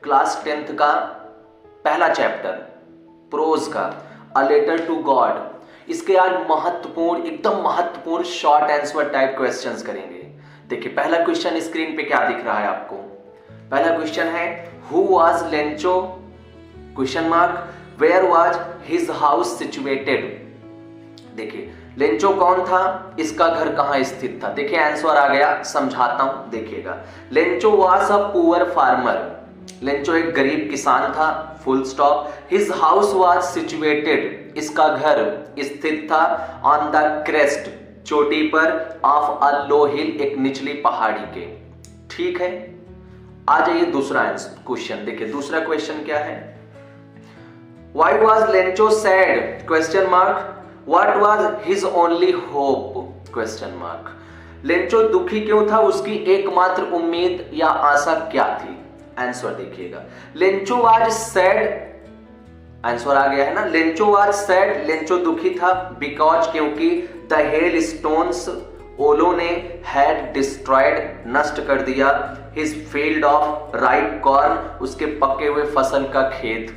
Class 10th का पहला chapter pros का अ लेटर टू गॉड, इसके आज महत्वपूर्ण, एकदम महत्वपूर्ण शॉर्ट आंसर टाइप क्वेश्चंस करेंगे। देखिए पहला क्वेश्चन स्क्रीन पे क्या दिख रहा है आपको। पहला क्वेश्चन है who was Lencho question mark, where was his house situated. देखिए लेंचो कौन था, इसका घर कहां स्थित था। देखिए आंसर आ गया, समझाता हूं देखिएगा। Lencho was a poor farmer, Lencho एक गरीब किसान था, full stop. His house was situated, इसका घर स्थित था ऑन द क्रेस्ट, चोटी पर, ऑफ अ लो हिल, एक निचली पहाड़ी के। ठीक है, आ जाइए दूसरा क्वेश्चन। देखिए दूसरा क्वेश्चन क्या है, why was Lencho sad question mark, what was his only hope question mark. Lencho दुखी क्यों था, उसकी एकमात्र उम्मीद या आशा क्या थी। आंसर देखिएगा, लेंचो वाज सैड, आंसर आ गया है ना। लेंचो वाज सैड, लेंचो दुखी था, बिकॉज क्योंकि द हेल स्टोन्स, ओलो ने, हैड डिस्ट्रॉयड, नष्ट कर दिया, his field of right corn, उसके पके हुए फसल का खेत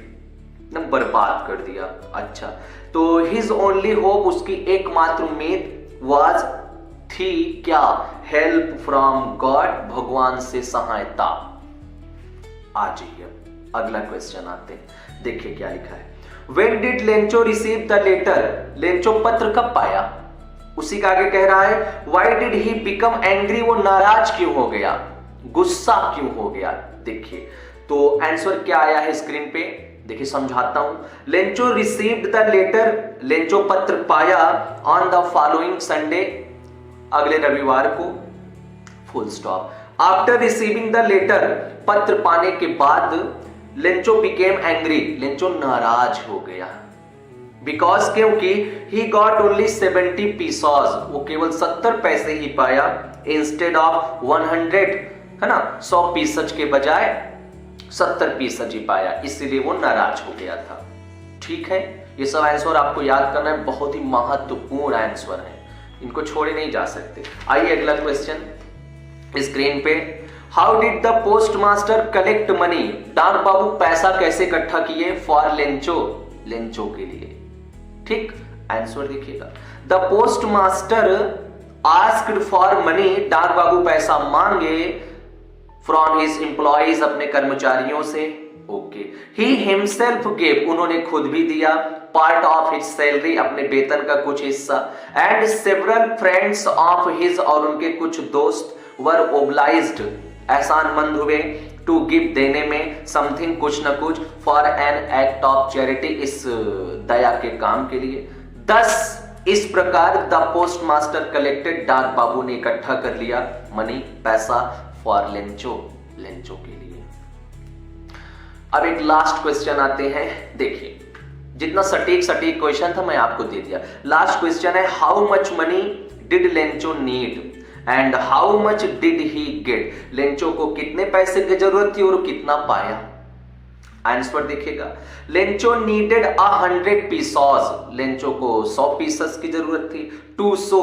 बर्बाद कर दिया। अच्छा, तो हिज ओनली होप, उसकी एकमात्र उम्मीद, वाज थी क्या, हेल्प फ्रॉम गॉड, भगवान से सहायता। आ जाइए अगला क्वेश्चन आते हैं, देखिए क्या लिखा है। When did Lencho receive the letter, Lencho पत्र कब पाया। उसी का आगे कह रहा है Why did he become angry, वो नाराज क्यों हो गया, गुस्सा क्यों हो गया। देखिए तो आंसर क्या आया है स्क्रीन पे, देखिए समझाता हूं। Lencho received the letter, Lencho पत्र पाया ऑन द फॉलोइंग संडे, अगले रविवार को, full stop. After receiving the letter, पत्र पाने के बाद, लेंचो बिकेम एंग्री, लेंचो नाराज हो गया। बिकॉज क्योंकि ही गॉट ओनली 70 पीसॉस, वो केवल 70 पैसे ही पाया, इंस्टेड ऑफ 100, है ना, 100 पीसज के बजाय 70 पीसज ही पाया, इसीलिए वो नाराज हो गया था। ठीक है, ये सब आंसर आपको याद करना है, बहुत ही महत्वपूर्ण आंसर है, इनको छोड़े नहीं जा सकते। आइए अगला क्वेश्चन स्क्रीन पे, how did the post master collect money, डाक बाबू पैसा कैसे इकट्ठा किए, फॉर लेंचो, लेंचो के लिए। ठीक, आंसर देखिएगा, the post master asked for money, डाक बाबू पैसा मांगे, फ्रॉम हिज एम्प्लॉइज, अपने कर्मचारियों से। ओके, ही हिमसेल्फ गेव, उन्होंने खुद भी दिया, पार्ट ऑफ हिज सैलरी, अपने वेतन का कुछ हिस्सा, and several friends of his, और उनके कुछ दोस्त, वर ओब्लाइज्ड, एहसानमंद हुए, टू गिव, देने में, समथिंग, कुछ न कुछ, for an act of charity, इस दया के काम के लिए। 10 इस प्रकार द पोस्ट मास्टर कलेक्टेड, डाक बाबू ने इकट्ठा कर लिया मनी, पैसा, फॉर लेंचो, लेंचो के लिए। अब एक लास्ट क्वेश्चन आते हैं, देखिए जितना सटीक क्वेश्चन था मैं आपको दे दिया। लास्ट क्वेश्चन है, how much money did Lencho need and how much did he get, Lencho को कितने पैसे की जरूरत थी और कितना पाया। आंसर देखिएगा, लेंचो नीडेड 100 पीसॉस, लेंचो को 100 पीसस की जरूरत थी, टू सो,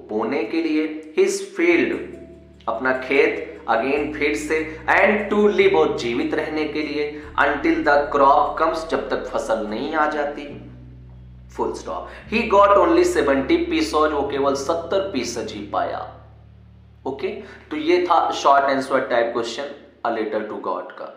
बोने के लिए, हिज फील्ड, अपना खेत, अगेन फिर से, एंड टू लिव, और जीवित रहने के लिए, अंटिल द क्रॉप कम्स, जब तक फसल नहीं आ जाती, full stop. He got only 70 पीसॉस, वो केवल 70 पीसज ही पाया। ओके, तो ये था short answer type question a letter to God का।